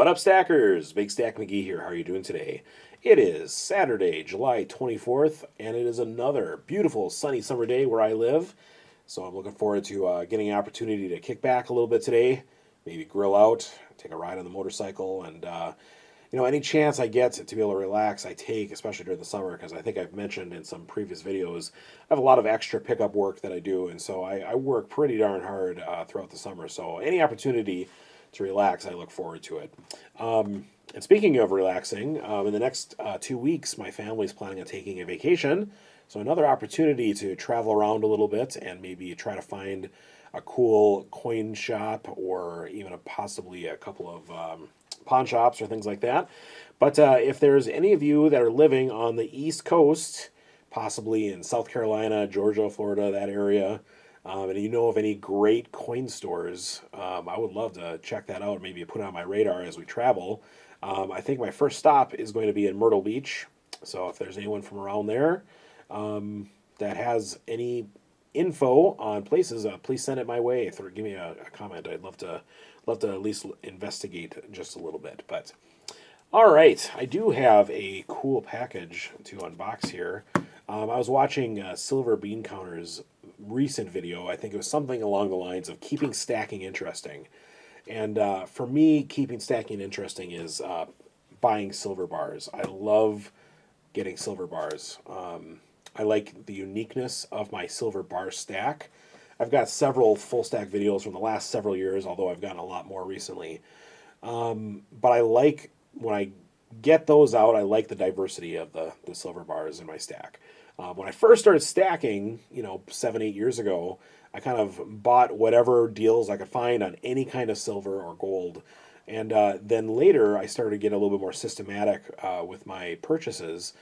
What up, stackers? Big Stack McGee here. How are you doing today? It is Saturday, July 24th, and it is another beautiful sunny summer day where I live. So I'm looking forward to getting an opportunity to kick back a little bit today, maybe grill out, take a ride on the motorcycle, and any chance I get to be able to relax, I take, especially during the summer, because I think I've mentioned in some previous videos, I have a lot of extra pickup work that I do, and so I work pretty darn hard throughout the summer. So any opportunity to relax, I look forward to it. And speaking of relaxing, in the next 2 weeks, my family's planning on taking a vacation. So another opportunity to travel around a little bit and maybe try to find a cool coin shop or even possibly a couple of pawn shops or things like that. But if there's any of you that are living on the East Coast, possibly in South Carolina, Georgia, Florida, that area, and you know of any great coin stores, I would love to check that out, maybe put it on my radar as we travel. I think my first stop is going to be in Myrtle Beach. So if there's anyone from around there that has any info on places, please send it my way. Give me a comment. I'd love to at least investigate just a little bit. But all right, I do have a cool package to unbox here. I was watching Silver Bean Counter's recent video. I think it was something along the lines of keeping stacking interesting. And for me, keeping stacking interesting is buying silver bars. I love getting silver bars. I like the uniqueness of my silver bar stack. I've got several full stack videos from the last several years, although I've gotten a lot more recently. But I like, when I get those out, I like the diversity of the silver bars in my stack. When I first started stacking, 7, 8 years ago, I kind of bought whatever deals I could find on any kind of silver or gold. And then later, I started to get a little bit more systematic with my purchases.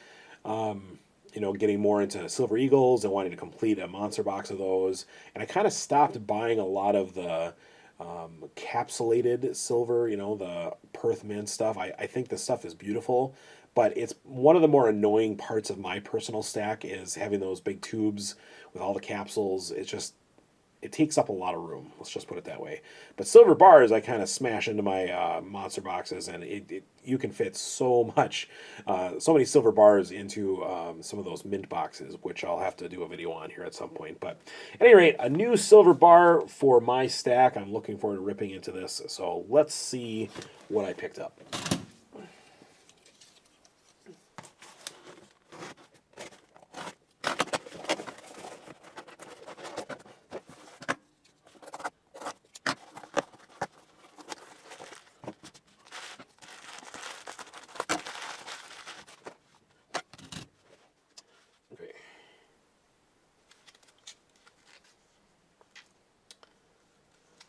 Getting more into Silver Eagles and wanting to complete a monster box of those. And I kind of stopped buying a lot of the capsulated silver, the Perth Mint stuff. I think the stuff is beautiful, but it's one of the more annoying parts of my personal stack is having those big tubes with all the capsules. It takes up a lot of room. Let's just put it that way. But silver bars, I kind of smash into my monster boxes, and you can fit so many silver bars into some of those mint boxes, which I'll have to do a video on here at some point. But at any rate, a new silver bar for my stack. I'm looking forward to ripping into this. So let's see what I picked up.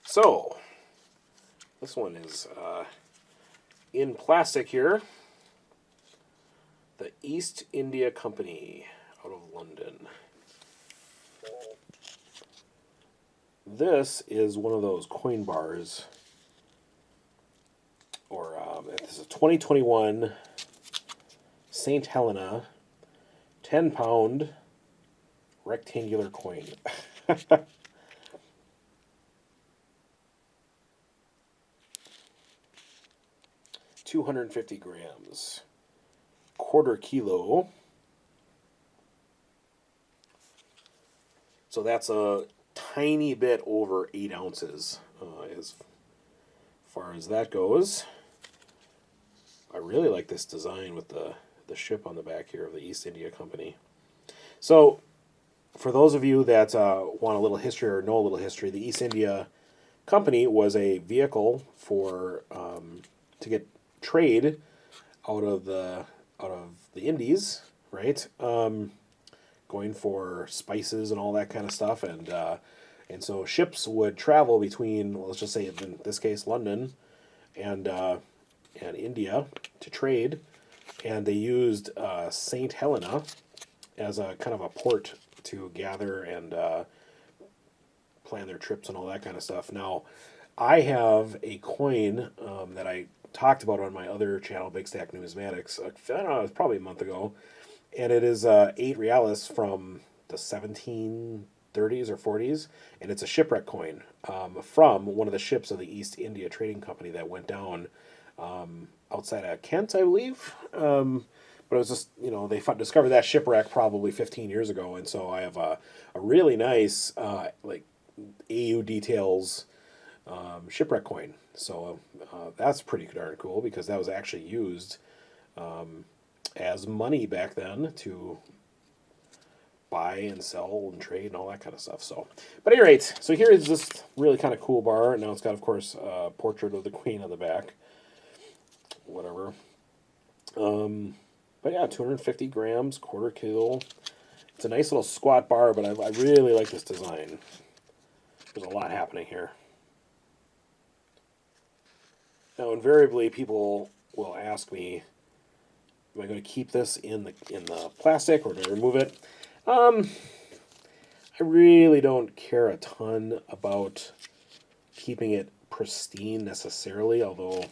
So, this one is in plastic here. The East India Company out of London. This is one of those coin bars, or this is a 2021 St. Helena 10-pound rectangular coin. 250 grams, quarter kilo. So that's a tiny bit over 8 ounces as far as that goes. I really like this design with the ship on the back here of the East India Company. So for those of you that want a little history or know a little history, the East India Company was a vehicle for to get trade out of the Indies, right? Going for spices and all that kind of stuff, and so ships would travel between, well, let's just say in this case, London and India to trade, and they used St. Helena as a kind of a port to gather and plan their trips and all that kind of stuff. Now, I have a coin that I talked about on my other channel, Big Stack Numismatics. I don't know, it was probably a month ago, and it is 8 reales from the 1730s or 40s, and it's a shipwreck coin from one of the ships of the East India Trading Company that went down outside of Kent, I believe. But it was just, they discovered that shipwreck probably 15 years ago, and so I have a really nice like AU details shipwreck coin. So that's pretty darn cool because that was actually used as money back then to buy and sell and trade and all that kind of stuff. So, but at any rate, so here is this really kind of cool bar. Now it's got, of course, a portrait of the queen on the back. Whatever. But yeah, 250 grams, quarter kilo. It's a nice little squat bar, but I really like this design. There's a lot happening here. Now, invariably, people will ask me, am I going to keep this in the plastic or do I remove it? I really don't care a ton about keeping it pristine necessarily, although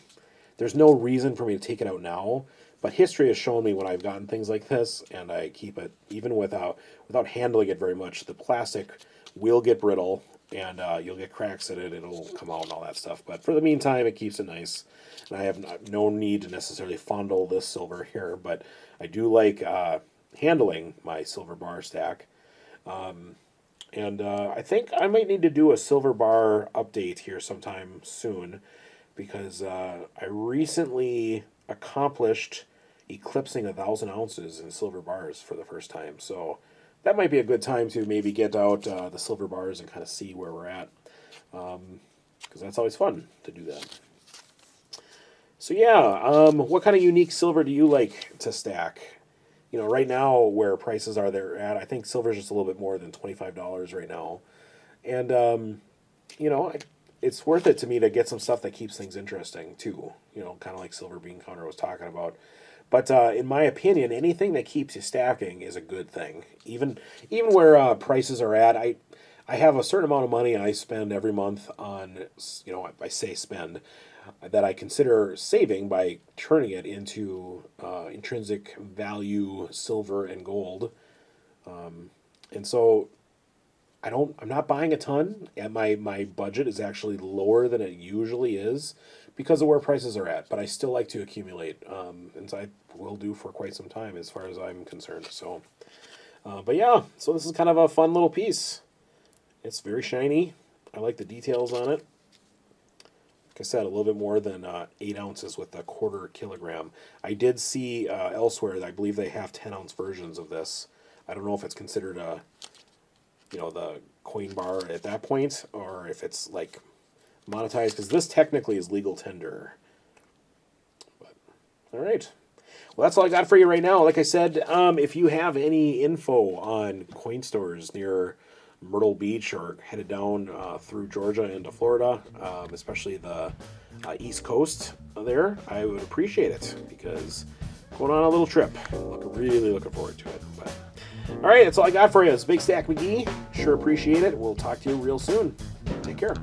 there's no reason for me to take it out now. But history has shown me when I've gotten things like this, and I keep it even without handling it very much, the plastic will get brittle, and you'll get cracks in it. It'll come out and all that stuff. But for the meantime, it keeps it nice. And I have no need to necessarily fondle this silver here, but I do like handling my silver bar stack. And I think I might need to do a silver bar update here sometime soon because I recently accomplished eclipsing 1,000 ounces in silver bars for the first time. So that might be a good time to maybe get out the silver bars and kind of see where we're at. Because that's always fun to do that. So yeah, what kind of unique silver do you like to stack? Right now where prices are they're at, I think silver's just a little bit more than $25 right now. And, it's worth it to me to get some stuff that keeps things interesting too. Kind of like Silver Bean Counter was talking about. But in my opinion, anything that keeps you stacking is a good thing. Even where prices are at, I have a certain amount of money I spend every month on, I say spend, that I consider saving by turning it into intrinsic value silver and gold. And so I'm not buying a ton, and my budget is actually lower than it usually is because of where prices are at. But I still like to accumulate, and so I will do for quite some time as far as I'm concerned. So, but yeah, so this is kind of a fun little piece. It's very shiny. I like the details on it. Like I said, a little bit more than 8 ounces with a quarter kilogram. I did see elsewhere that I believe they have 10-ounce versions of this. I don't know if it's considered the Coinbar at that point, or if it's like monetized, because this technically is legal tender. But all right, well, that's all I got for you right now. Like I said, if you have any info on coin stores near Myrtle Beach or headed down through Georgia into Florida, especially the East Coast there, I would appreciate it because going on a little trip. Really looking forward to it. But all right, that's all I got for you. It's Big Stack McGee. Sure appreciate it. We'll talk to you real soon. Take care.